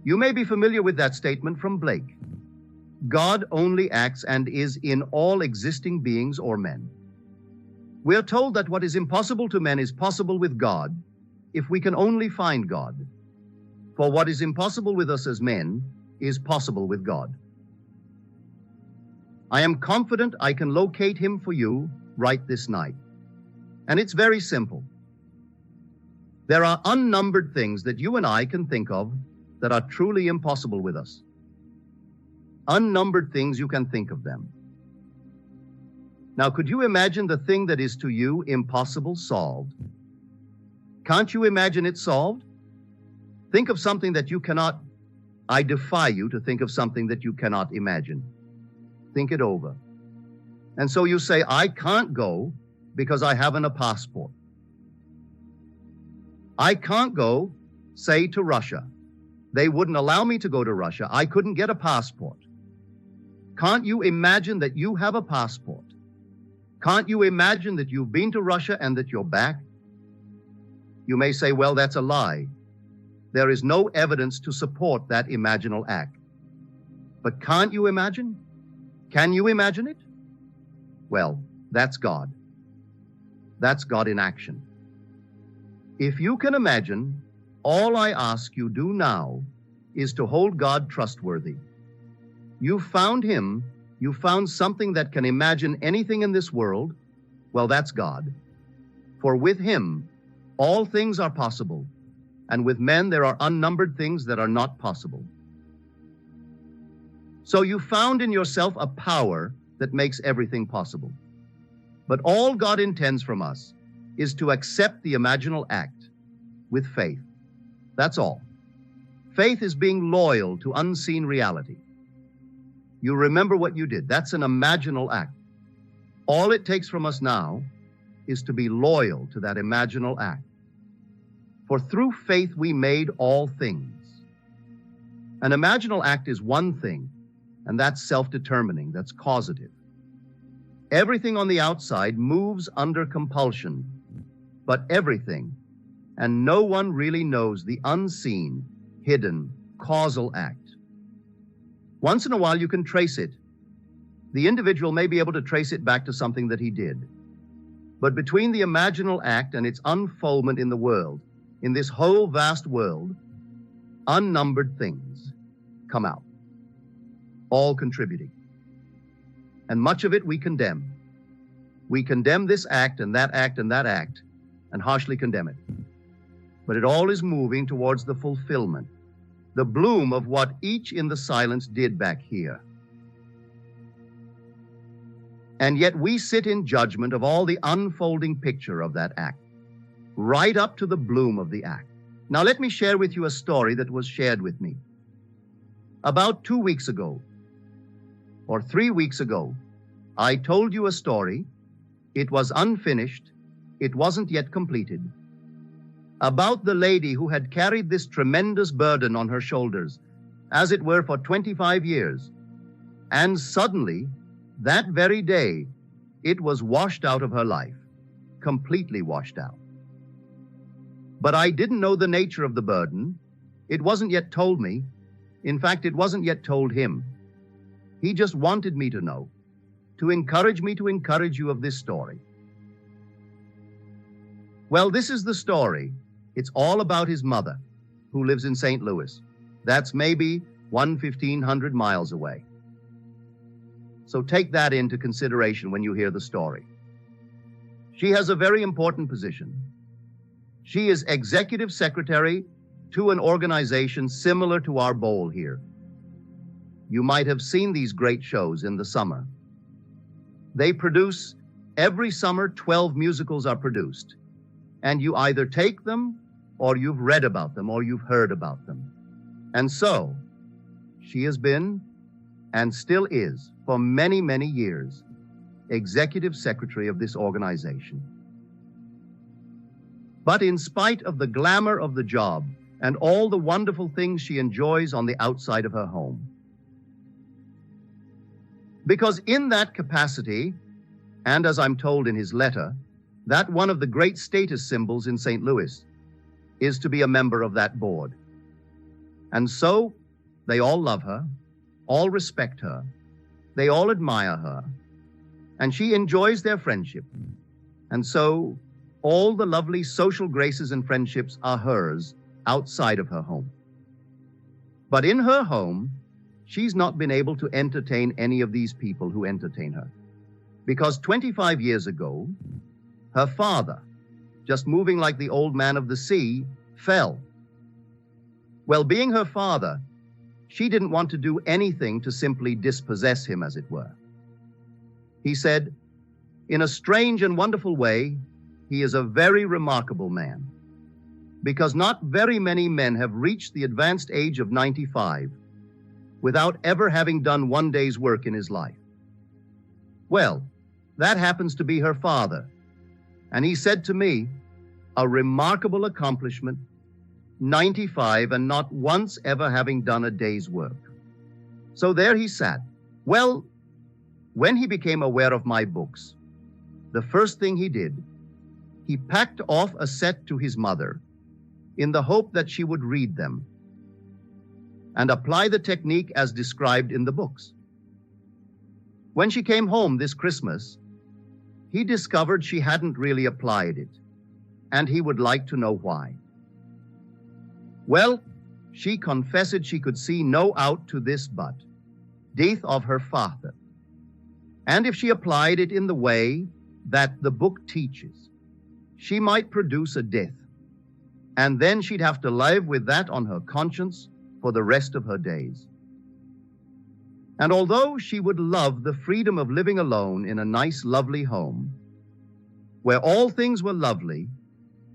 You may be familiar with that statement from Blake. God only acts and is in all existing beings or men. We are told that what is impossible to men is possible with God if we can only find God. For what is impossible with us as men is possible with God. I am confident I can locate him for you right this night. And it's very simple. There are unnumbered things that you and I can think of that are truly impossible with us. Unnumbered things, you can think of them. Now, could you imagine the thing that is to you impossible solved? Can't you imagine it solved? Think of something that you cannot. I defy you to think of something that you cannot imagine. Think it over. And so you say, I can't go because I haven't a passport. I can't go, say, to Russia. They wouldn't allow me to go to Russia. I couldn't get a passport. Can't you imagine that you have a passport? Can't you imagine that you've been to Russia and that you're back? You may say, well, that's a lie. There is no evidence to support that imaginal act. But can't you imagine? Can you imagine it? Well, that's God. That's God in action. If you can imagine, all I ask you do now is to hold God trustworthy. You found him. You found something that can imagine anything in this world. Well, that's God. For with him, all things are possible. And with men, there are unnumbered things that are not possible. So you found in yourself a power that makes everything possible. But all God intends from us is to accept the imaginal act with faith. That's all. Faith is being loyal to unseen reality. You remember what you did. That's an imaginal act. All it takes from us now is to be loyal to that imaginal act. For through faith we made all things. An imaginal act is one thing, and that's self-determining, that's causative. Everything on the outside moves under compulsion, but everything, and no one really knows the unseen, hidden, causal act. Once in a while you can trace it. The individual may be able to trace it back to something that he did. But between the imaginal act and its unfoldment in the world, in this whole vast world, unnumbered things come out, all contributing. And much of it we condemn. We condemn this act and that act and that act, and harshly condemn it. But it all is moving towards the fulfillment, the bloom of what each in the silence did back here. And yet we sit in judgment of all the unfolding picture of that act, right up to the bloom of the act. Now let me share with you a story that was shared with me. About 2 weeks ago, or 3 weeks ago, I told you a story. It was unfinished. It wasn't yet completed. About the lady who had carried this tremendous burden on her shoulders, as it were for 25 years. And suddenly, that very day, it was washed out of her life, completely washed out. But I didn't know the nature of the burden. It wasn't yet told me. In fact, it wasn't yet told him. He just wanted me to know, to encourage me to encourage you of this story. Well, this is the story. It's all about his mother, who lives in St. Louis. That's maybe 1,500 miles away. So take that into consideration when you hear the story. She has a very important position. She is executive secretary to an organization similar to our bowl here. You might have seen these great shows in the summer. They produce, every summer, 12 musicals are produced. And you either take them, or you've read about them, or you've heard about them. And so, she has been, and still is, for many, many years, executive secretary of this organization. But in spite of the glamour of the job and all the wonderful things she enjoys on the outside of her home, because in that capacity, and as I'm told in his letter, that one of the great status symbols in St. Louis is to be a member of that board. And so they all love her, all respect her, they all admire her, and she enjoys their friendship. And so all the lovely social graces and friendships are hers outside of her home. But in her home, she's not been able to entertain any of these people who entertain her. Because 25 years ago, her father, just moving like the old man of the sea, fell. Well, being her father, she didn't want to do anything to simply dispossess him, as it were. He said, in a strange and wonderful way, he is a very remarkable man, because not very many men have reached the advanced age of 95 without ever having done one day's work in his life. Well, that happens to be her father. And he said to me, a remarkable accomplishment, 95 and not once ever having done a day's work. So there he sat. Well, when he became aware of my books, the first thing he did, he packed off a set to his mother in the hope that she would read them and apply the technique as described in the books. When she came home this Christmas, he discovered she hadn't really applied it, and he would like to know why. Well, she confessed she could see no out to this but death of her father. And if she applied it in the way that the book teaches, she might produce a death, and then she'd have to live with that on her conscience for the rest of her days. And although she would love the freedom of living alone in a nice, lovely home, where all things were lovely,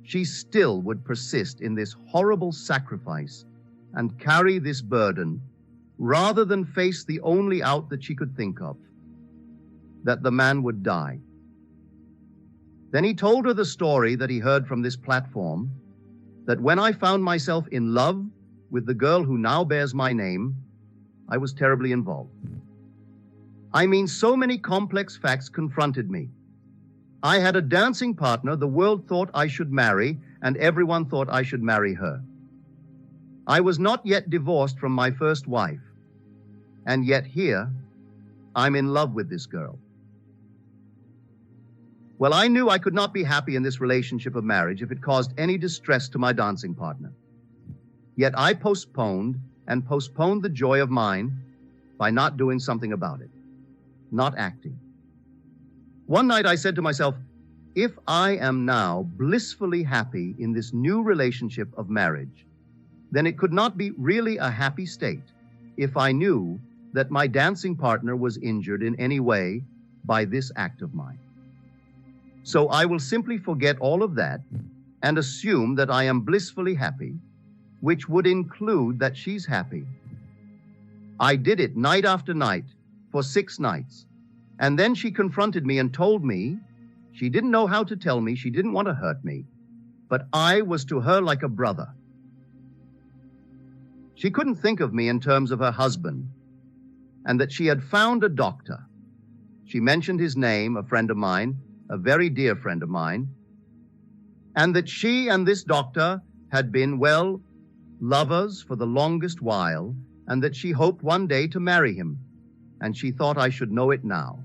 she still would persist in this horrible sacrifice and carry this burden rather than face the only out that she could think of, that the man would die. Then he told her the story that he heard from this platform, that when I found myself in love with the girl who now bears my name, I was terribly involved. I mean, so many complex facts confronted me. I had a dancing partner the world thought I should marry, and everyone thought I should marry her. I was not yet divorced from my first wife, and yet here, I'm in love with this girl. Well, I knew I could not be happy in this relationship of marriage if it caused any distress to my dancing partner. Yet I postponed and postponed the joy of mine by not doing something about it, not acting. One night I said to myself, if I am now blissfully happy in this new relationship of marriage, then it could not be really a happy state if I knew that my dancing partner was injured in any way by this act of mine. So I will simply forget all of that and assume that I am blissfully happy, which would include that she's happy. I did it night after night for 6 nights. And then she confronted me and told me she didn't know how to tell me, she didn't want to hurt me, but I was to her like a brother. She couldn't think of me in terms of her husband, and that she had found a doctor. She mentioned his name, a friend of mine, a very dear friend of mine, and that she and this doctor had been, well, lovers for the longest while, and that she hoped one day to marry him, and she thought I should know it now.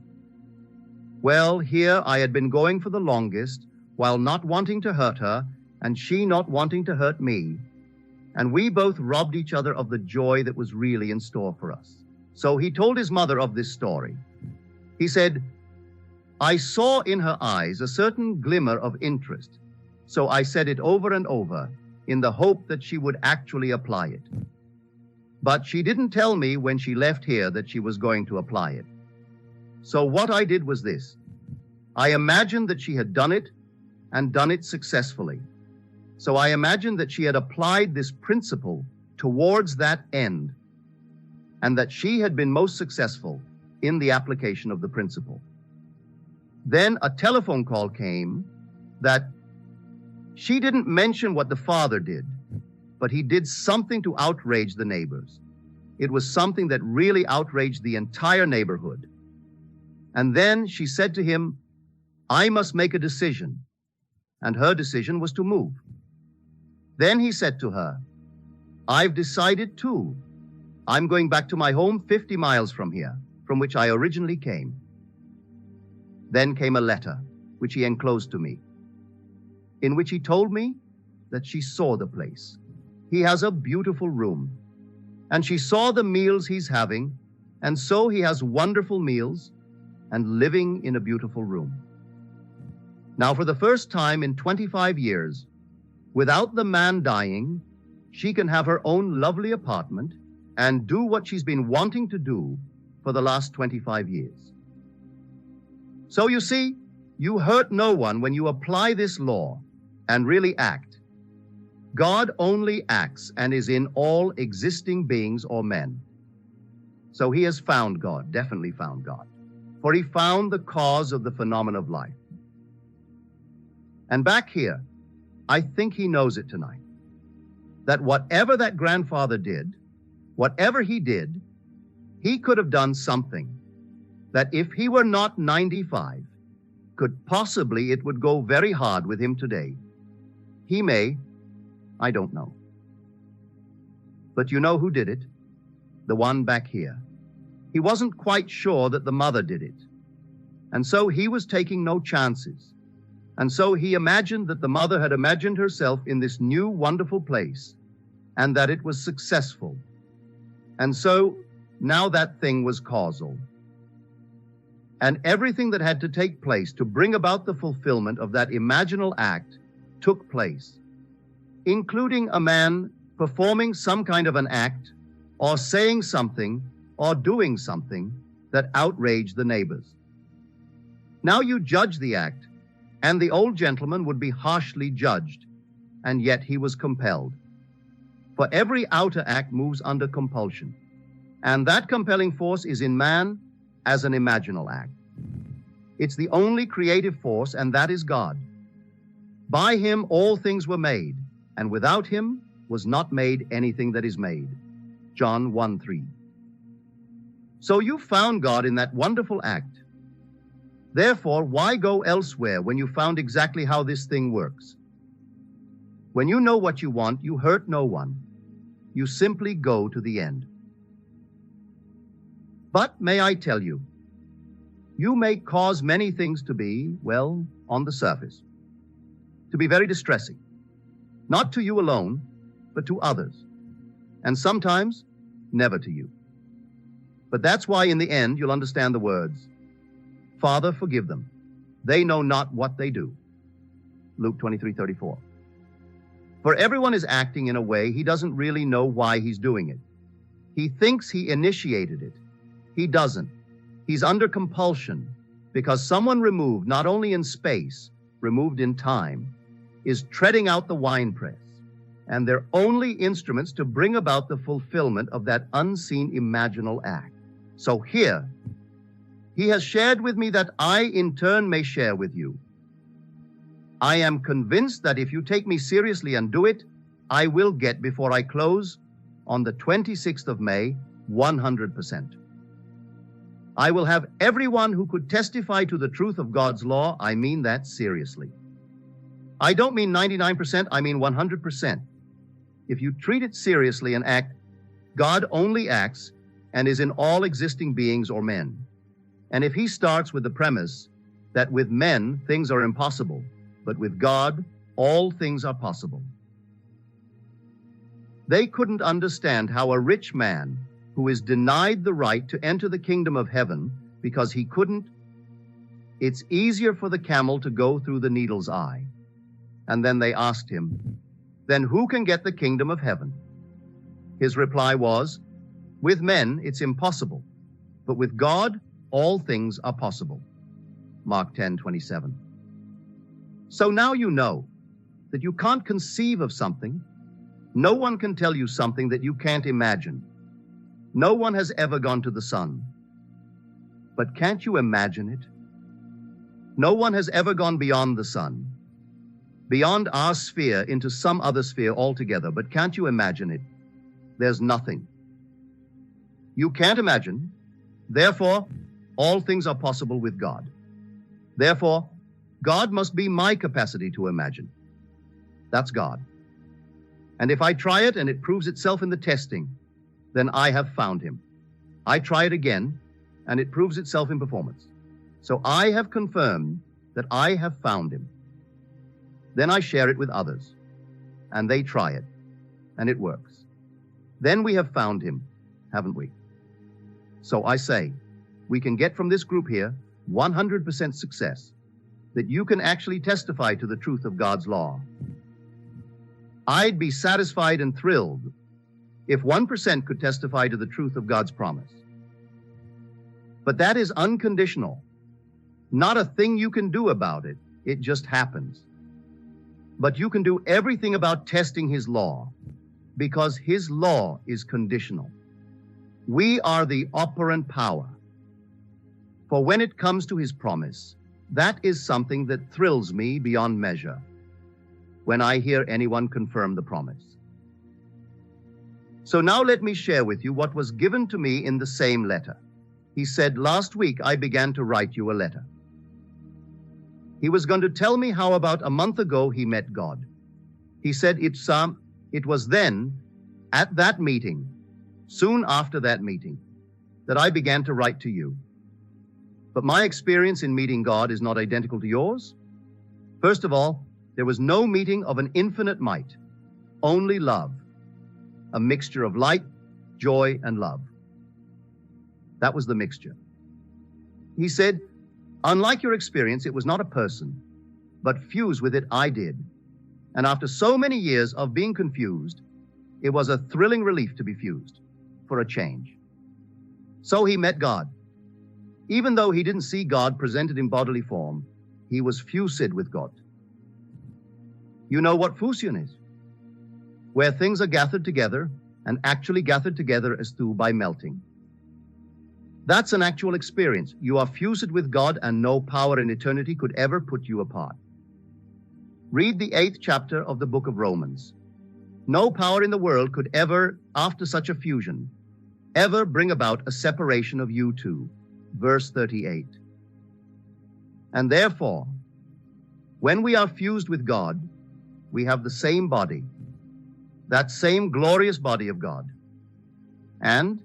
Well, here I had been going for the longest, while not wanting to hurt her, and she not wanting to hurt me, and we both robbed each other of the joy that was really in store for us. So he told his mother of this story. He said, I saw in her eyes a certain glimmer of interest, so I said it over and over in the hope that she would actually apply it. But she didn't tell me when she left here that she was going to apply it. So what I did was this. I imagined that she had done it and done it successfully. So I imagined that she had applied this principle towards that end, and that she had been most successful in the application of the principle. Then a telephone call came that she didn't mention what the father did, but he did something to outrage the neighbors. It was something that really outraged the entire neighborhood. And then she said to him, I must make a decision. And her decision was to move. Then he said to her, I've decided too. I'm going back to my home 50 miles from here, from which I originally came. Then came a letter, which he enclosed to me, in which he told me that she saw the place. He has a beautiful room, and she saw the meals he's having, and so he has wonderful meals and living in a beautiful room. Now, for the first time in 25 years, without the man dying, she can have her own lovely apartment and do what she's been wanting to do for the last 25 years. So you see, you hurt no one when you apply this law and really act. God only acts and is in all existing beings or men. So he has found God, definitely found God, for he found the cause of the phenomenon of life. And back here, I think he knows it tonight, that whatever that grandfather did, whatever he did, he could have done something that if he were not 95, could possibly it would go very hard with him today. He may, I don't know. But you know who did it? The one back here. He wasn't quite sure that the mother did it. And so he was taking no chances. And so he imagined that the mother had imagined herself in this new wonderful place and that it was successful. And so now that thing was causal. And everything that had to take place to bring about the fulfillment of that imaginal act took place, including a man performing some kind of an act or saying something or doing something that outraged the neighbors. Now you judge the act, and the old gentleman would be harshly judged, and yet he was compelled. For every outer act moves under compulsion, and that compelling force is in man as an imaginal act. It's the only creative force, and that is God. By him all things were made, and without him was not made anything that is made. John 1:3. So you found God in that wonderful act. Therefore, why go elsewhere when you found exactly how this thing works? When you know what you want, you hurt no one. You simply go to the end. But may I tell you, you may cause many things to be, well, on the surface, to be very distressing, not to you alone, but to others, and sometimes never to you. But that's why in the end you'll understand the words, Father, forgive them. They know not what they do. Luke 23:34. For everyone is acting in a way he doesn't really know why he's doing it. He thinks he initiated it. He doesn't. He's under compulsion because someone removed not only in space, removed in time, is treading out the winepress, and they're only instruments to bring about the fulfillment of that unseen imaginal act. So here, he has shared with me that I in turn may share with you. I am convinced that if you take me seriously and do it, I will get, before I close, on the 26th of May, 100%. I will have everyone who could testify to the truth of God's law. I mean that seriously. I don't mean 99%, I mean 100%. If you treat it seriously and act, God only acts and is in all existing beings or men. And if he starts with the premise that with men things are impossible, but with God all things are possible. They couldn't understand how a rich man who is denied the right to enter the kingdom of heaven because he couldn't, it's easier for the camel to go through the needle's eye. And then they asked him, then who can get the kingdom of heaven? His reply was, with men it's impossible, but with God all things are possible. Mark 10:27. So now you know that you can't conceive of something. No one can tell you something that you can't imagine. No one has ever gone to the sun. But can't you imagine it? No one has ever gone beyond the sun, beyond our sphere into some other sphere altogether. But can't you imagine it? There's nothing. You can't imagine. Therefore, all things are possible with God. Therefore, God must be my capacity to imagine. That's God. And if I try it and it proves itself in the testing, then I have found him. I try it again, and it proves itself in performance. So I have confirmed that I have found him. Then I share it with others, and they try it, and it works. Then we have found him, haven't we? So I say, we can get from this group here 100% success, that you can actually testify to the truth of God's law. I'd be satisfied and thrilled if 1% could testify to the truth of God's promise. But that is unconditional. Not a thing you can do about it. It just happens. But you can do everything about testing his law, because his law is conditional. We are the operant power. For when it comes to his promise, that is something that thrills me beyond measure, when I hear anyone confirm the promise. So now let me share with you what was given to me in the same letter. He said, last week I began to write you a letter. He was going to tell me how about a month ago he met God. He said it was then, at that meeting, soon after that meeting, that I began to write to you. But my experience in meeting God is not identical to yours. First of all, there was no meeting of an infinite might, only love, a mixture of light, joy, and love. That was the mixture. He said, unlike your experience, it was not a person, but fused with it I did. And after so many years of being confused, it was a thrilling relief to be fused, for a change. So he met God. Even though he didn't see God presented in bodily form, he was fused with God. You know what fusion is? Where things are gathered together, and actually gathered together as though by melting. That's an actual experience. You are fused with God, and no power in eternity could ever put you apart. Read the 8th chapter of the book of Romans. No power in the world could ever, after such a fusion, ever bring about a separation of you two. Verse 38. And therefore, when we are fused with God, we have the same body, that same glorious body of God. And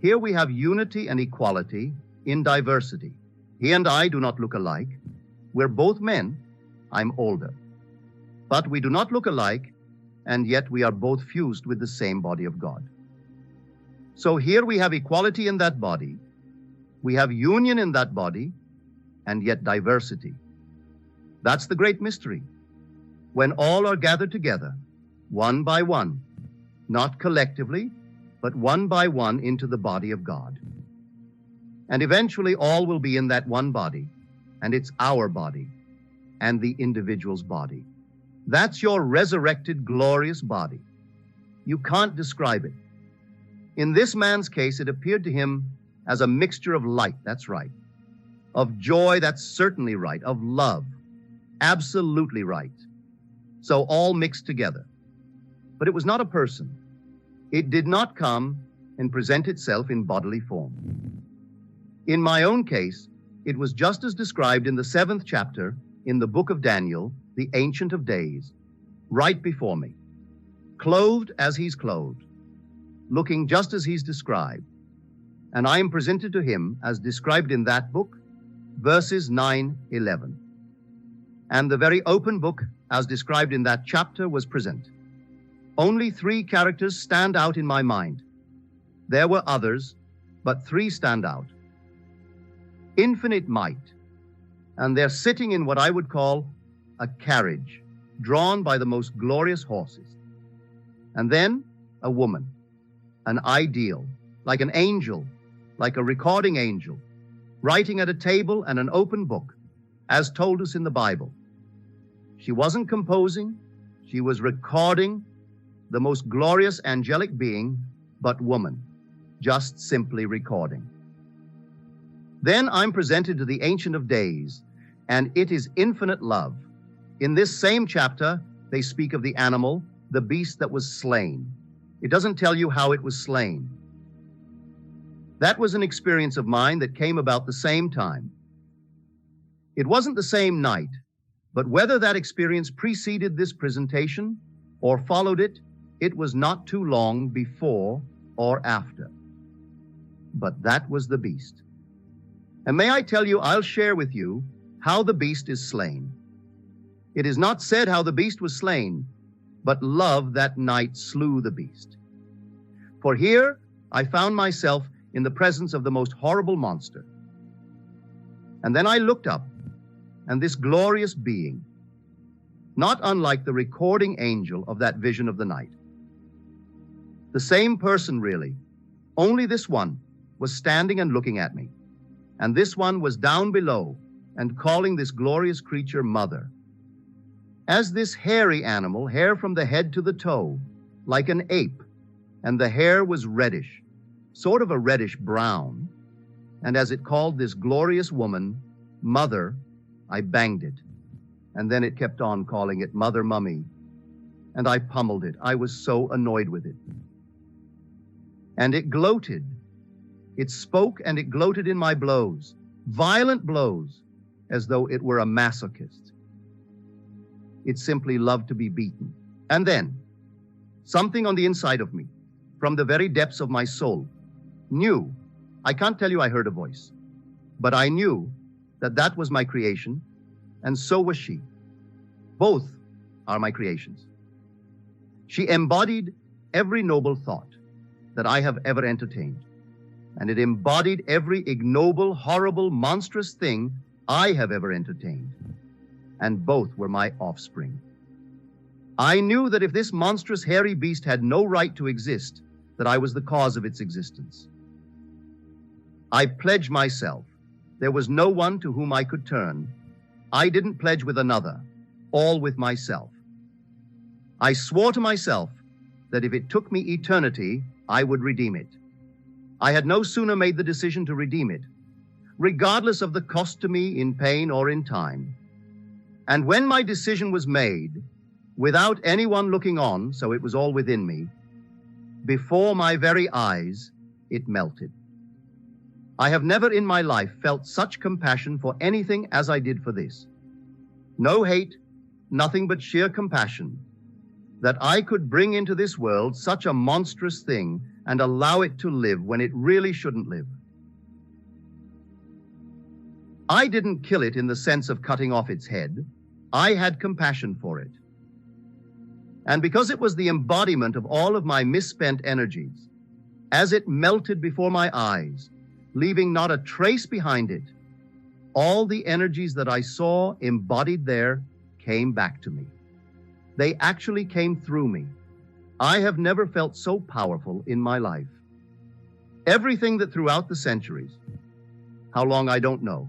here we have unity and equality in diversity. He and I do not look alike. We're both men. I'm older. But we do not look alike, and yet we are both fused with the same body of God. So here we have equality in that body. We have union in that body, and yet diversity. That's the great mystery. When all are gathered together, one by one, not collectively, but one by one into the body of God. And eventually all will be in that one body, and it's our body, and the individual's body. That's your resurrected, glorious body. You can't describe it. In this man's case, it appeared to him as a mixture of light, that's right, of joy, that's certainly right, of love, absolutely right. So all mixed together. But it was not a person. It did not come and present itself in bodily form. In my own case, it was just as described in the 7th chapter in the book of Daniel, the Ancient of Days, right before me, clothed as he's clothed, looking just as he's described. And I am presented to him as described in that book, verses 9-11. And the very open book as described in that chapter was present. Only 3 characters stand out in my mind. There were others, but 3 stand out. Infinite might, and they're sitting in what I would call a carriage, drawn by the most glorious horses. And then a woman, an ideal, like an angel, like a recording angel, writing at a table and an open book, as told us in the Bible. She wasn't composing, she was recording the most glorious angelic being, but woman, just simply recording. Then I'm presented to the Ancient of Days, and it is infinite love. In this same chapter, they speak of the animal, the beast that was slain. It doesn't tell you how it was slain. That was an experience of mine that came about the same time. It wasn't the same night, but whether that experience preceded this presentation or followed it, it was not too long before or after. But that was the beast. And may I tell you, I'll share with you how the beast is slain. It is not said how the beast was slain, but love that night slew the beast. For here I found myself in the presence of the most horrible monster. And then I looked up, and this glorious being, not unlike the recording angel of that vision of the night, the same person really, only this one was standing and looking at me, and this one was down below and calling this glorious creature mother. As this hairy animal, hair from the head to the toe, like an ape, and the hair was reddish, sort of a reddish brown, and as it called this glorious woman mother, I banged it, and then it kept on calling it Mother Mummy, and I pummeled it. I was so annoyed with it. And it gloated. It spoke and it gloated in my blows, violent blows, as though it were a masochist. It simply loved to be beaten. And then, something on the inside of me, from the very depths of my soul, knew, I can't tell you I heard a voice, but I knew that that was my creation, and so was she. Both are my creations. She embodied every noble thought that I have ever entertained, and it embodied every ignoble, horrible, monstrous thing I have ever entertained, and both were my offspring. I knew that if this monstrous hairy beast had no right to exist, that I was the cause of its existence. I pledged myself. There was no one to whom I could turn. I didn't pledge with another, all with myself. I swore to myself that if it took me eternity, I would redeem it. I had no sooner made the decision to redeem it, regardless of the cost to me in pain or in time. And when my decision was made, without anyone looking on, so it was all within me, before my very eyes, it melted. I have never in my life felt such compassion for anything as I did for this. No hate, nothing but sheer compassion, that I could bring into this world such a monstrous thing and allow it to live when it really shouldn't live. I didn't kill it in the sense of cutting off its head. I had compassion for it. And because it was the embodiment of all of my misspent energies, as it melted before my eyes, leaving not a trace behind it, all the energies that I saw embodied there came back to me. They actually came through me. I have never felt so powerful in my life. Everything that throughout the centuries, how long I don't know,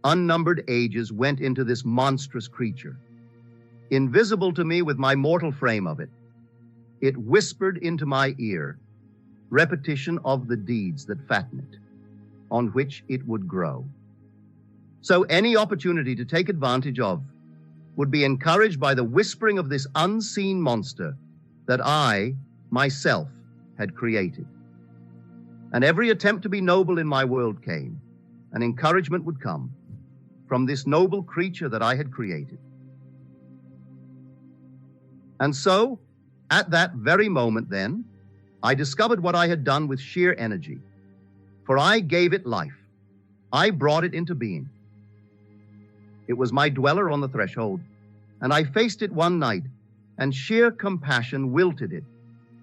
unnumbered ages went into this monstrous creature, invisible to me with my mortal frame of it. It whispered into my ear repetition of the deeds that fatten it, on which it would grow. So any opportunity to take advantage of would be encouraged by the whispering of this unseen monster that I, myself, had created. And every attempt to be noble in my world came, and encouragement would come from this noble creature that I had created. And so, at that very moment then, I discovered what I had done with sheer energy. For I gave it life. I brought it into being. It was my dweller on the threshold, and I faced it one night, and sheer compassion wilted it,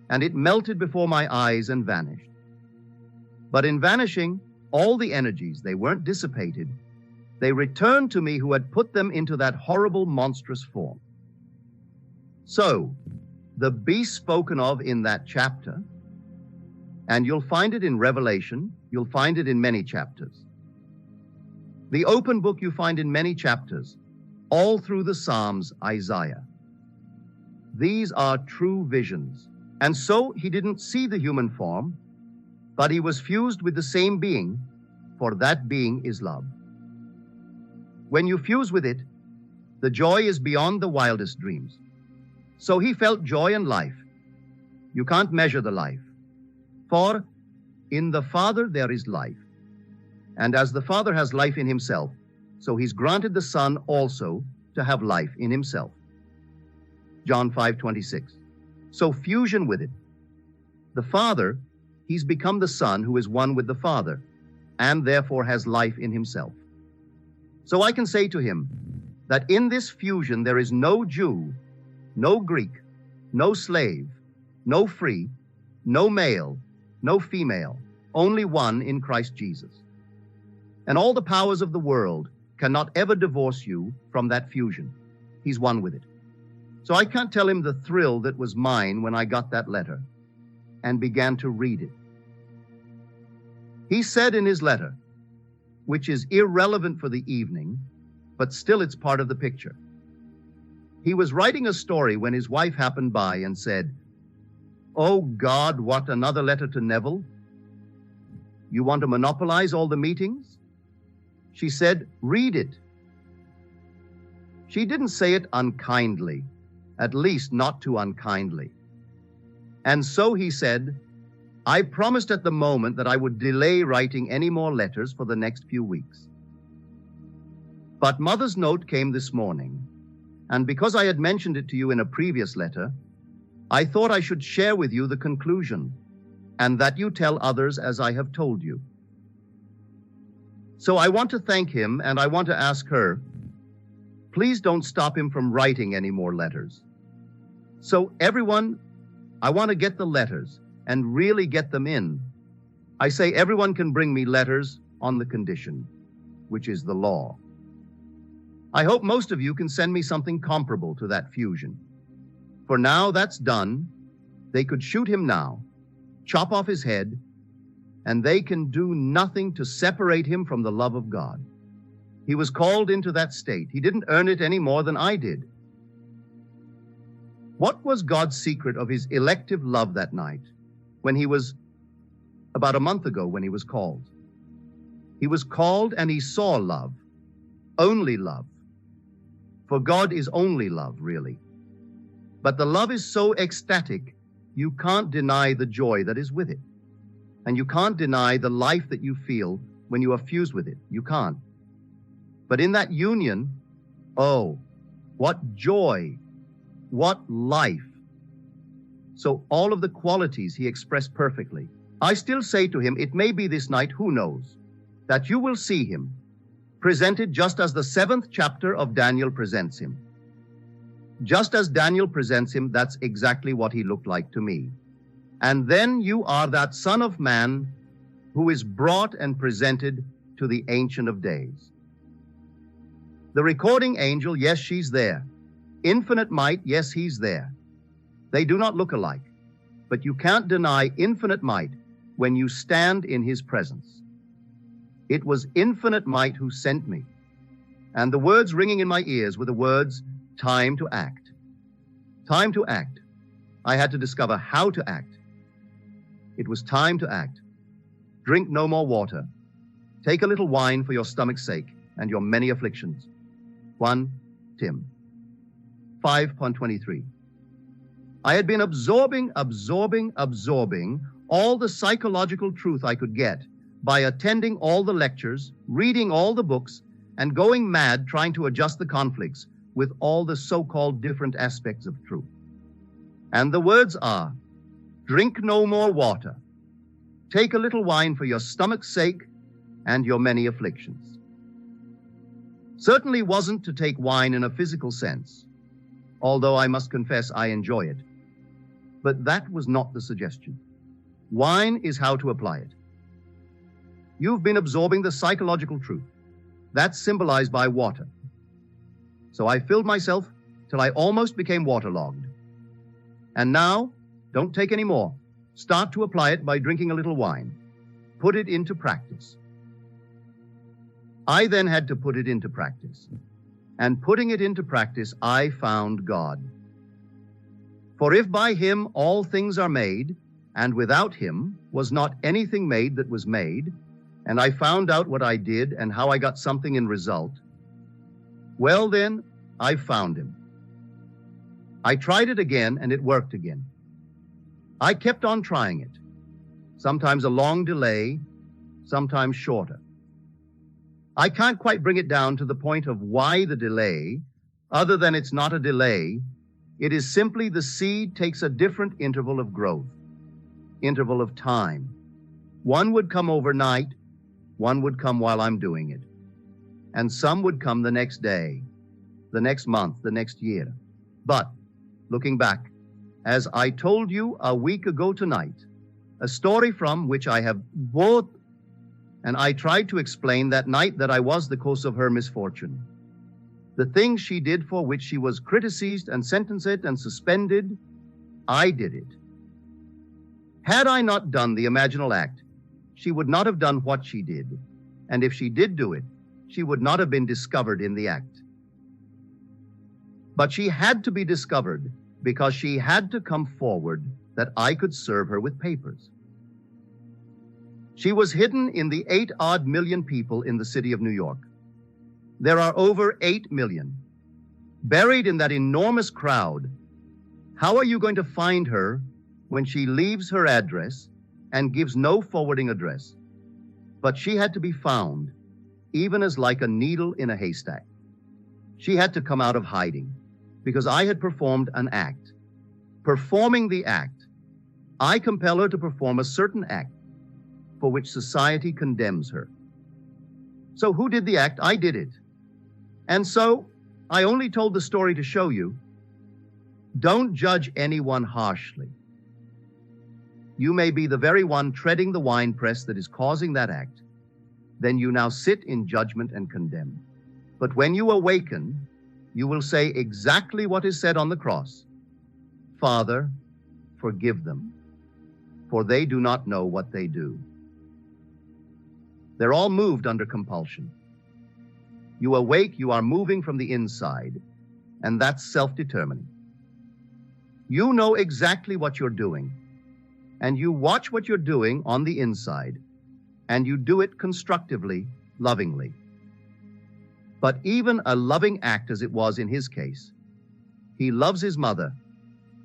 and it melted before my eyes and vanished. But in vanishing, all the energies, they weren't dissipated. They returned to me who had put them into that horrible, monstrous form. So, the beast spoken of in that chapter, and you'll find it in Revelation, you'll find it in many chapters. The open book you find in many chapters, all through the Psalms, Isaiah. These are true visions. And so he didn't see the human form, but he was fused with the same being, for that being is love. When you fuse with it, the joy is beyond the wildest dreams. So he felt joy and life. You can't measure the life. For in the Father there is life. And as the Father has life in himself, so he's granted the Son also to have life in himself. John 5:26. So fusion with it. The Father, he's become the Son who is one with the Father, and therefore has life in himself. So I can say to him that in this fusion there is no Jew, no Greek, no slave, no free, no male, no female, only one in Christ Jesus. And all the powers of the world cannot ever divorce you from that fusion. He's one with it. So I can't tell him the thrill that was mine when I got that letter and began to read it. He said in his letter, which is irrelevant for the evening, but still it's part of the picture. He was writing a story when his wife happened by and said, "Oh God, what, another letter to Neville? You want to monopolize all the meetings?" She said, "Read it." She didn't say it unkindly, at least not too unkindly. And so he said, "I promised at the moment that I would delay writing any more letters for the next few weeks. But Mother's note came this morning, and because I had mentioned it to you in a previous letter, I thought I should share with you the conclusion, and that you tell others as I have told you. So I want to thank him, and I want to ask her, please don't stop him from writing any more letters. So everyone, I want to get the letters and really get them in. I say everyone can bring me letters on the condition, which is the law. I hope most of you can send me something comparable to that fusion. For now that's done, they could shoot him now, chop off his head, and they can do nothing to separate him from the love of God. He was called into that state. He didn't earn it any more than I did. What was God's secret of his elective love that night when he was, about a month ago when he was called? He was called and he saw love, only love. For God is only love, really. But the love is so ecstatic, you can't deny the joy that is with it. And you can't deny the life that you feel when you are fused with it. You can't. But in that union, oh, what joy, what life. So all of the qualities he expressed perfectly. I still say to him, it may be this night, who knows, that you will see him presented just as the 7th chapter of Daniel presents him. Just as Daniel presents him, that's exactly what he looked like to me. And then you are that Son of Man who is brought and presented to the Ancient of Days. The recording angel, yes, she's there. Infinite might, yes, he's there. They do not look alike, but you can't deny infinite might when you stand in his presence. It was infinite might who sent me. And the words ringing in my ears were the words, time to act. Time to act. I had to discover how to act. It was time to act. Drink no more water. Take a little wine for your stomach's sake and your many afflictions. 1 Tim 5:23. I had been absorbing all the psychological truth I could get by attending all the lectures, reading all the books, and going mad trying to adjust the conflicts with all the so-called different aspects of truth. And the words are, drink no more water. Take a little wine for your stomach's sake and your many afflictions. Certainly wasn't to take wine in a physical sense, although I must confess I enjoy it. But that was not the suggestion. Wine is how to apply it. You've been absorbing the psychological truth. That's symbolized by water. So I filled myself till I almost became waterlogged. And now, don't take any more. Start to apply it by drinking a little wine. Put it into practice. I then had to put it into practice. And putting it into practice, I found God. For if by him all things are made, and without him was not anything made that was made, and I found out what I did and how I got something in result, well then, I found him. I tried it again and it worked again. I kept on trying it, sometimes a long delay, sometimes shorter. I can't quite bring it down to the point of why the delay, other than it's not a delay, It is simply the seed takes a different interval of growth, interval of time. One would come overnight, one would come while I'm doing it, and some would come the next day, the next month, the next year. But looking back, as I told you a week ago tonight, a story from which I have both, and I tried to explain that night that I was the cause of her misfortune. The things she did for which she was criticized and sentenced and suspended, I did it. Had I not done the imaginal act, she would not have done what she did. And if she did do it, she would not have been discovered in the act. But she had to be discovered because she had to come forward that I could serve her with papers. She was hidden in the 8-odd million people in the city of New York. There are over 8 million. Buried in that enormous crowd, how are you going to find her when she leaves her address and gives no forwarding address? But she had to be found, even as like a needle in a haystack. She had to come out of hiding, because I had performed an act. Performing the act, I compel her to perform a certain act for which society condemns her. So who did the act? I did it. And so I only told the story to show you, don't judge anyone harshly. You may be the very one treading the winepress that is causing that act. Then you now sit in judgment and condemn. But when you awaken, you will say exactly what is said on the cross. Father, forgive them, for they do not know what they do. They're all moved under compulsion. You awake, you are moving from the inside, and that's self-determining. You know exactly what you're doing, and you watch what you're doing on the inside, and you do it constructively, lovingly. But even a loving act as it was in his case, he loves his mother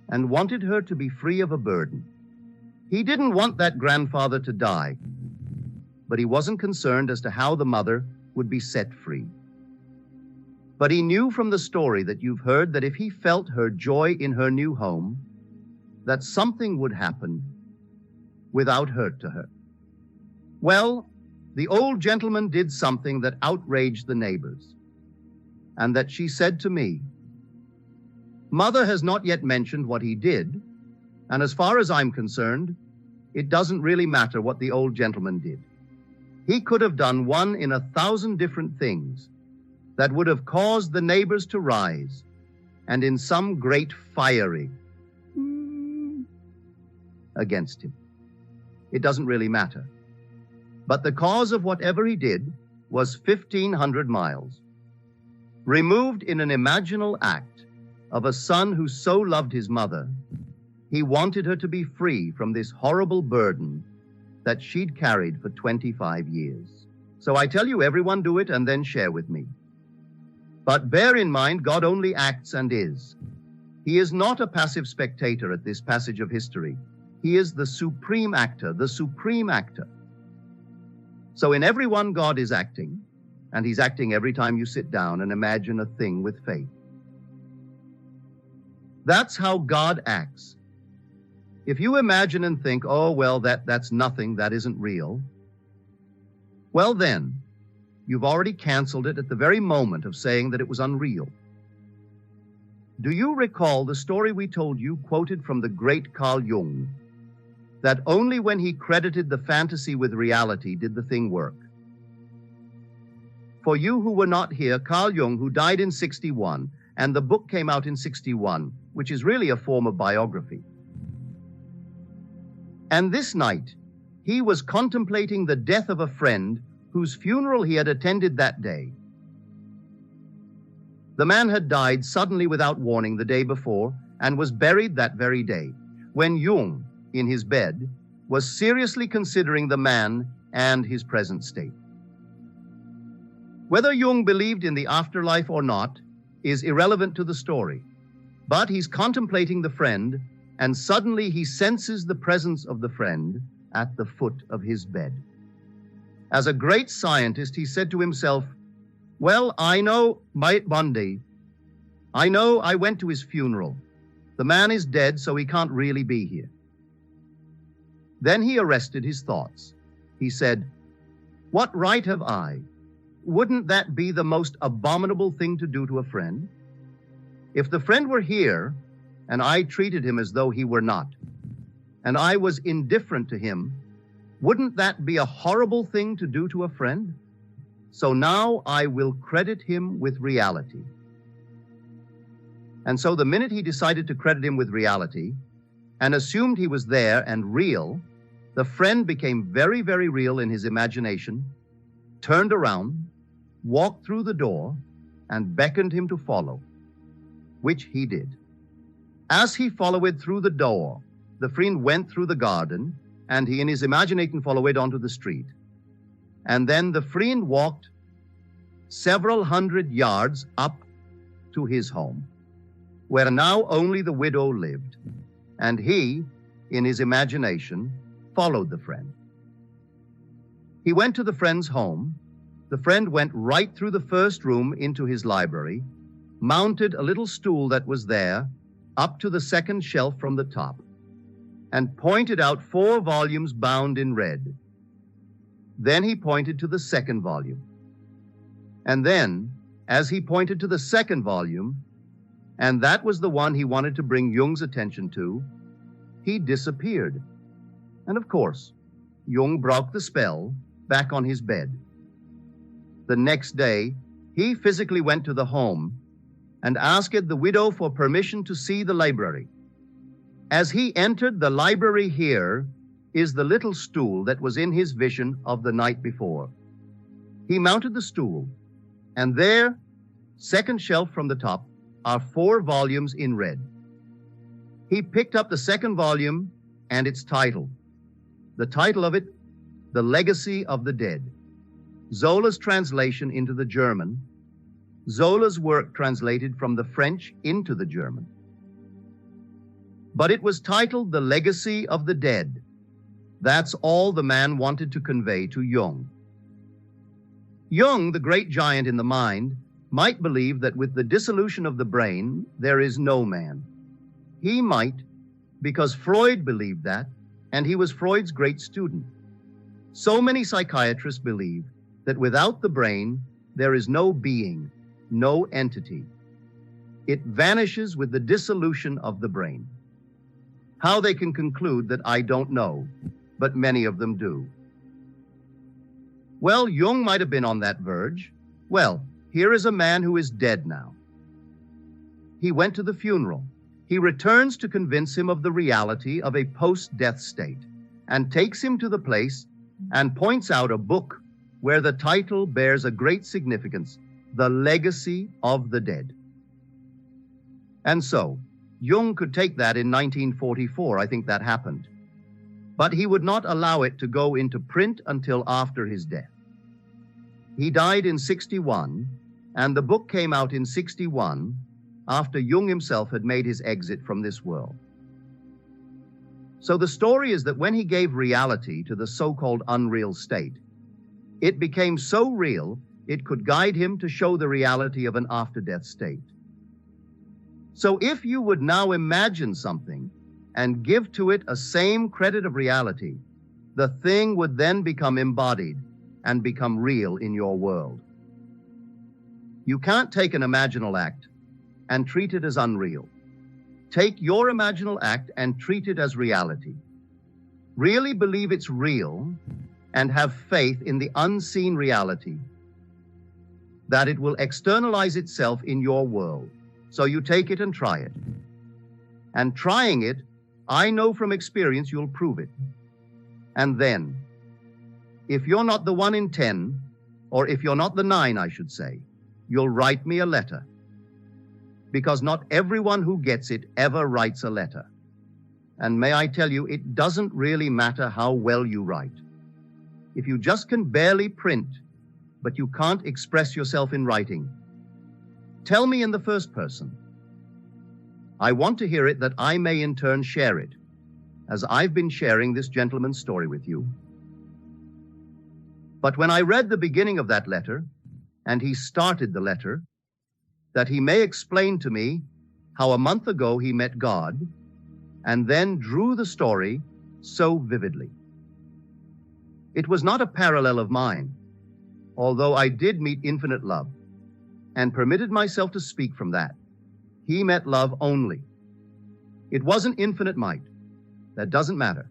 and wanted her to be free of a burden. He didn't want that grandfather to die, but he wasn't concerned as to how the mother would be set free. But he knew from the story that you've heard that if he felt her joy in her new home, that something would happen without hurt to her. Well, the old gentleman did something that outraged the neighbors, and that she said to me, Mother has not yet mentioned what he did, and as far as I'm concerned, it doesn't really matter what the old gentleman did. He could have done 1 in 1,000 different things that would have caused the neighbors to rise, and in some great fiery against him. It doesn't really matter. But the cause of whatever he did was 1,500 miles. Removed in an imaginal act of a son who so loved his mother, he wanted her to be free from this horrible burden that she'd carried for 25 years. So I tell you, everyone do it and then share with me. But bear in mind, God only acts and is. He is not a passive spectator at this passage of history. He is the supreme actor, the supreme actor. So in everyone, God is acting, and he's acting every time you sit down and imagine a thing with faith. That's how God acts. If you imagine and think, oh, well, that's nothing, that isn't real, well then, you've already canceled it at the very moment of saying that it was unreal. Do you recall the story we told you, quoted from the great Carl Jung, that only when he credited the fantasy with reality did the thing work? For you who were not here, Carl Jung, who died in 61, and the book came out in 61, which is really a form of biography. And this night, he was contemplating the death of a friend whose funeral he had attended that day. The man had died suddenly without warning the day before and was buried that very day, when Jung, in his bed, was seriously considering the man and his present state. Whether Jung believed in the afterlife or not is irrelevant to the story, but he's contemplating the friend, and suddenly he senses the presence of the friend at the foot of his bed. As a great scientist, he said to himself, well, I know Mike Bundy. I know I went to his funeral, The man is dead, so he can't really be here. Then he arrested his thoughts. He said, "What right have I? Wouldn't that be the most abominable thing to do to a friend? If the friend were here, and I treated him as though he were not, and I was indifferent to him, wouldn't that be a horrible thing to do to a friend? So now I will credit him with reality." And so the minute he decided to credit him with reality and assumed he was there and real, the friend became very, very real in his imagination, turned around, walked through the door, and beckoned him to follow, which he did. As he followed through the door, the friend went through the garden, and he in his imagination followed onto the street. And then the friend walked several hundred yards up to his home, where now only the widow lived, and he, in his imagination, followed the friend. He went to the friend's home. The friend went right through the first room into his library, mounted a little stool that was there, up to the second shelf from the top, and pointed out 4 volumes bound in red. Then he pointed to the second volume. And then, as he pointed to the second volume, and that was the one he wanted to bring Jung's attention to, he disappeared. And of course, Jung broke the spell back on his bed. The next day, he physically went to the home and asked the widow for permission to see the library. As he entered the library, here is the little stool that was in his vision of the night before. He mounted the stool, and there, second shelf from the top, are 4 volumes in red. He picked up the second volume and its title. The title of it, The Legacy of the Dead. Zola's translation into the German, Zola's work translated from the French into the German. But it was titled The Legacy of the Dead. That's all the man wanted to convey to Jung. Jung, the great giant in the mind, might believe that with the dissolution of the brain, there is no man. He might, because Freud believed that, and he was Freud's great student. So many psychiatrists believe that without the brain, there is no being, no entity. It vanishes with the dissolution of the brain. How they can conclude that, I don't know, but many of them do. Well, Jung might have been on that verge. Well, here is a man who is dead now. He went to the funeral. He returns to convince him of the reality of a post-death state, and takes him to the place and points out a book where the title bears a great significance, The Legacy of the Dead. And so, Jung could take that in 1944, I think that happened. But he would not allow it to go into print until after his death. He died in 61, and the book came out in 61, after Jung himself had made his exit from this world. So the story is that when he gave reality to the so-called unreal state, it became so real it could guide him to show the reality of an after-death state. So if you would now imagine something and give to it a same credit of reality, the thing would then become embodied and become real in your world. You can't take an imaginal act and treat it as unreal. Take your imaginal act and treat it as reality. Really believe it's real and have faith in the unseen reality, that it will externalize itself in your world. So you take it and try it. And trying it, I know from experience you'll prove it. And then, if you're not the 1 in 10, or if you're not the 9, I should say, you'll write me a letter. Because not everyone who gets it ever writes a letter. And may I tell you, it doesn't really matter how well you write. If you just can barely print, but you can't express yourself in writing, tell me in the first person. I want to hear it that I may in turn share it, as I've been sharing this gentleman's story with you. But when I read the beginning of that letter, and he started the letter, that he may explain to me how a month ago he met God, and then drew the story so vividly. It was not a parallel of mine, although I did meet infinite love and permitted myself to speak from that. He met love only. It wasn't infinite might. That doesn't matter.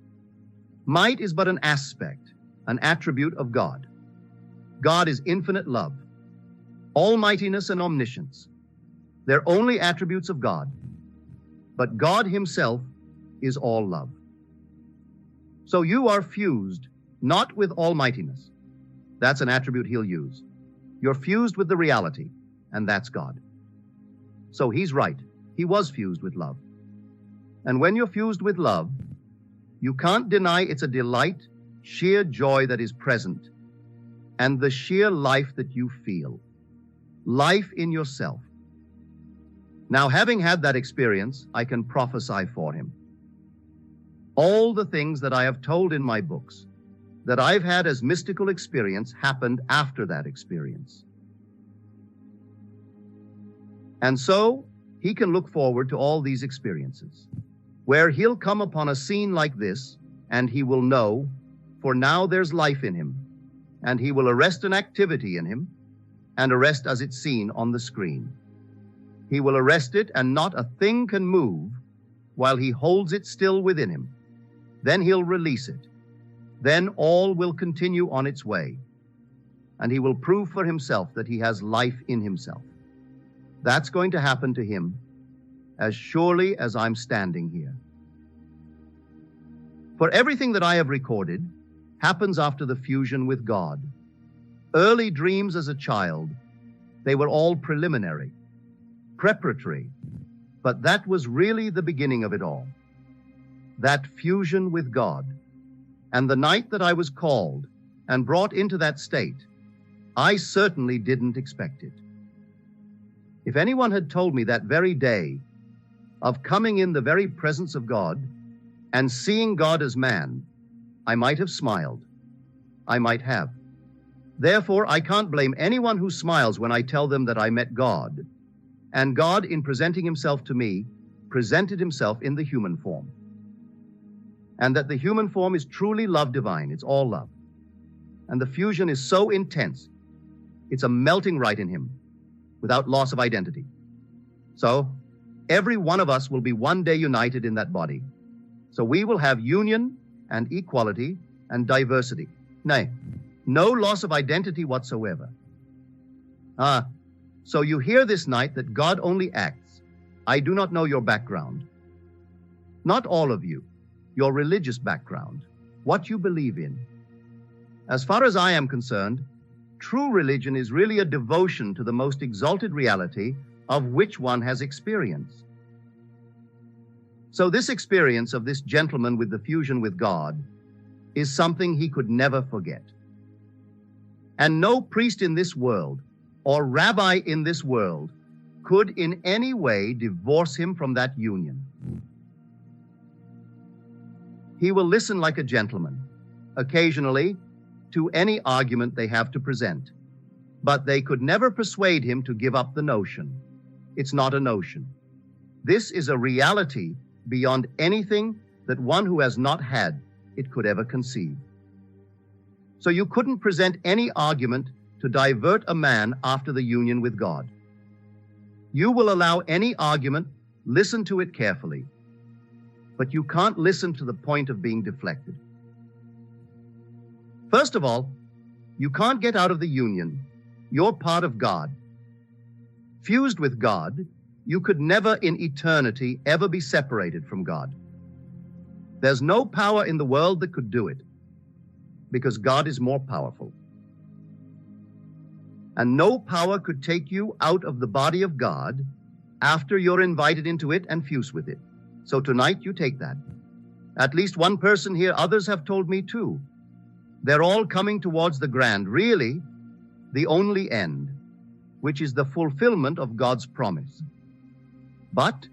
Might is but an aspect, an attribute of God. God is infinite love, almightiness and omniscience. They're only attributes of God. But God himself is all love. So you are fused not with almightiness. That's an attribute he'll use. You're fused with the reality, and that's God. So he's right. He was fused with love. And when you're fused with love, you can't deny it's a delight, sheer joy that is present, and the sheer life that you feel. Life in yourself. Now, having had that experience, I can prophesy for him. All the things that I have told in my books, that I've had as mystical experience, happened after that experience. And so, he can look forward to all these experiences, where he'll come upon a scene like this, and he will know, for now there's life in him, and he will arrest an activity in him, and arrest as it's seen on the screen. He will arrest it, and not a thing can move while he holds it still within him. Then he'll release it. Then all will continue on its way, and he will prove for himself that he has life in himself. That's going to happen to him as surely as I'm standing here. For everything that I have recorded happens after the fusion with God. Early dreams as a child, they were all preliminary, preparatory, but that was really the beginning of it all. That fusion with God. And the night that I was called and brought into that state, I certainly didn't expect it. If anyone had told me that very day of coming in the very presence of God and seeing God as man, I might have smiled. I might have. Therefore, I can't blame anyone who smiles when I tell them that I met God, and God, in presenting himself to me, presented himself in the human form. And that the human form is truly love divine. It's all love. And the fusion is so intense, it's a melting right in him, without loss of identity. So, every one of us will be one day united in that body. So we will have union and equality and diversity. Nay, no loss of identity whatsoever. So you hear this night that God only acts. I do not know your background. Not all of you. Your religious background, what you believe in. As far as I am concerned, true religion is really a devotion to the most exalted reality of which one has experience. So this experience of this gentleman with the fusion with God is something he could never forget. And no priest in this world or rabbi in this world could in any way divorce him from that union. He will listen like a gentleman, occasionally, to any argument they have to present. But they could never persuade him to give up the notion. It's not a notion. This is a reality beyond anything that one who has not had it could ever conceive. So you couldn't present any argument to divert a man after the union with God. You will allow any argument, listen to it carefully, but you can't listen to the point of being deflected. First of all, you can't get out of the union. You're part of God. Fused with God, you could never in eternity ever be separated from God. There's no power in the world that could do it, because God is more powerful. And no power could take you out of the body of God after you're invited into it and fuse with it. So tonight you take that. At least one person here, others have told me too. They're all coming towards the grand, really, the only end, which is the fulfillment of God's promise. But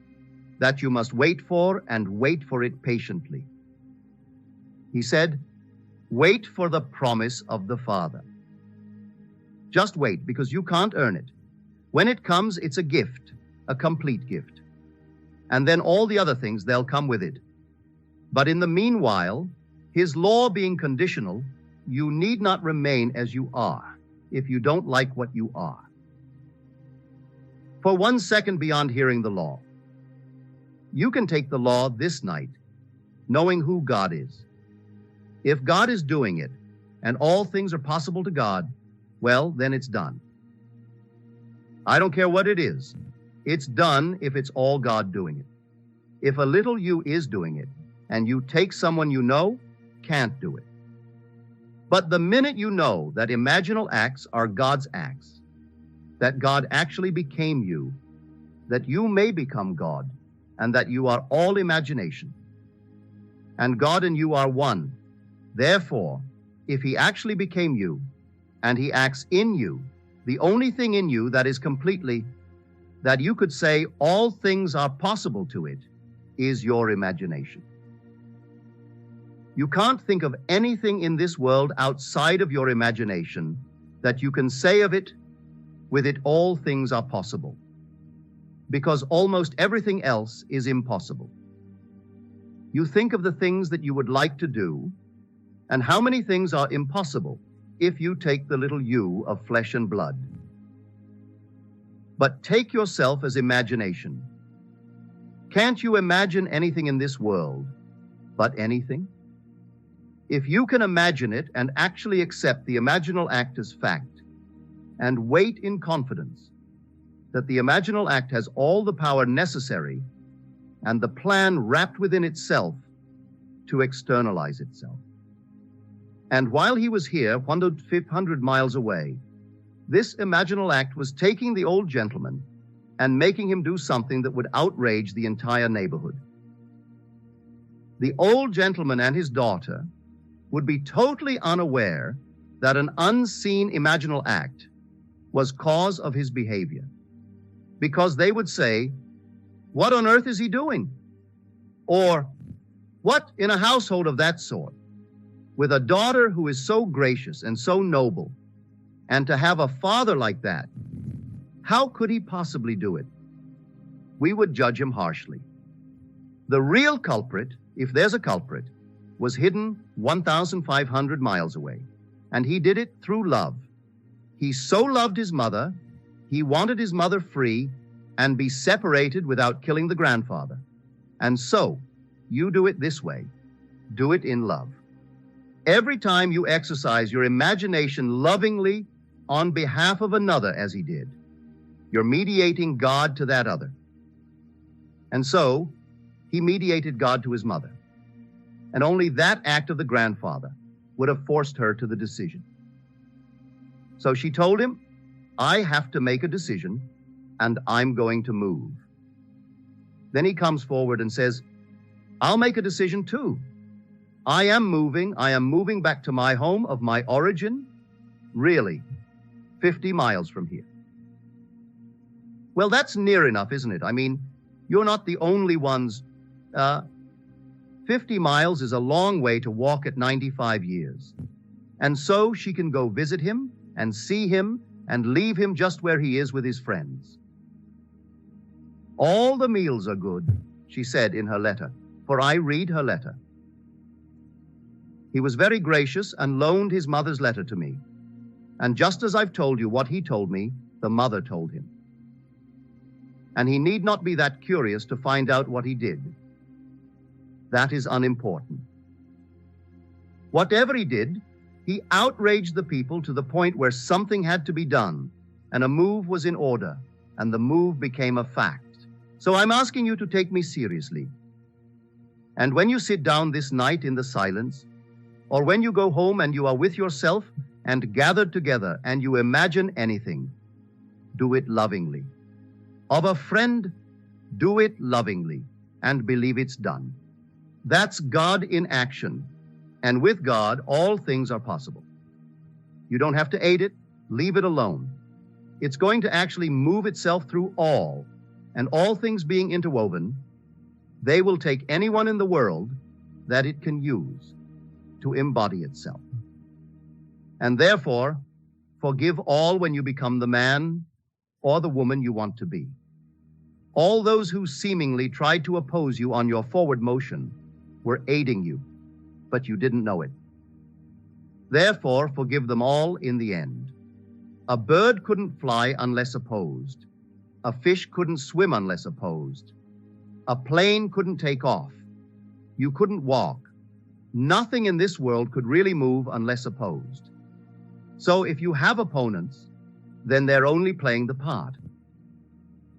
that you must wait for and wait for it patiently. He said, wait for the promise of the Father. Just wait, because you can't earn it. When it comes, it's a gift, a complete gift. and then all the other things, they'll come with it. But in the meanwhile, his law being conditional, you need not remain as you are if you don't like what you are. For 1 second beyond hearing the law, you can take the law this night, knowing who God is. If God is doing it, and all things are possible to God, well, then it's done. I don't care what it is. It's done if it's all God doing it. If a little you is doing it, and you take someone you know, can't do it. But the minute you know that imaginal acts are God's acts, that God actually became you, that you may become God, and that you are all imagination, and God and you are one. Therefore, if he actually became you, and he acts in you, the only thing in you that is completely, that you could say all things are possible to it, is your imagination. You can't think of anything in this world outside of your imagination that you can say of it, with it all things are possible, because almost everything else is impossible. You think of the things that you would like to do, and how many things are impossible if you take the little you of flesh and blood. But take yourself as imagination. Can't you imagine anything in this world but anything? If you can imagine it and actually accept the imaginal act as fact, and wait in confidence that the imaginal act has all the power necessary and the plan wrapped within itself to externalize itself. And while he was here, 100 miles away, this imaginal act was taking the old gentleman and making him do something that would outrage the entire neighborhood. The old gentleman and his daughter would be totally unaware that an unseen imaginal act was cause of his behavior, because they would say, "What on earth is he doing?" Or, "What in a household of that sort, with a daughter who is so gracious and so noble, and to have a father like that, how could he possibly do it?" We would judge him harshly. The real culprit, if there's a culprit, was hidden 1,500 miles away, and he did it through love. He so loved his mother, he wanted his mother free and be separated without killing the grandfather. And so, you do it this way. Do it in love. Every time you exercise your imagination lovingly on behalf of another as he did, you're mediating God to that other. And so, he mediated God to his mother. And only that act of the grandfather would have forced her to the decision. So she told him, "I have to make a decision, and I'm going to move." Then he comes forward and says, "I'll make a decision too. I am moving back to my home of my origin, really, 50 miles from here." Well, that's near enough, isn't it? I mean, you're not the only ones. 50 miles is a long way to walk at 95 years. And so she can go visit him and see him and leave him just where he is with his friends. "All the meals are good," she said in her letter, for I read her letter. He was very gracious and loaned his mother's letter to me. And just as I've told you what he told me, the mother told him. And he need not be that curious to find out what he did. That is unimportant. Whatever he did, he outraged the people to the point where something had to be done, and a move was in order, and the move became a fact. So I'm asking you to take me seriously. And when you sit down this night in the silence, or when you go home and you are with yourself and gathered together and you imagine anything, do it lovingly. Of a friend, do it lovingly and believe it's done. That's God in action. And with God, all things are possible. You don't have to aid it, leave it alone. It's going to actually move itself through all, and all things being interwoven, they will take anyone in the world that it can use to embody itself. And therefore, forgive all when you become the man or the woman you want to be. All those who seemingly tried to oppose you on your forward motion were aiding you, but you didn't know it. Therefore, forgive them all in the end. A bird couldn't fly unless opposed. A fish couldn't swim unless opposed. A plane couldn't take off. You couldn't walk. Nothing in this world could really move unless opposed. So if you have opponents, then they're only playing the part.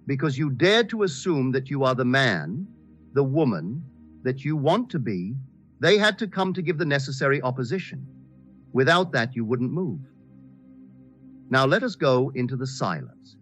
Because you dare to assume that you are the man, the woman, that you want to be, they had to come to give the necessary opposition. Without that, you wouldn't move. Now let us go into the silence.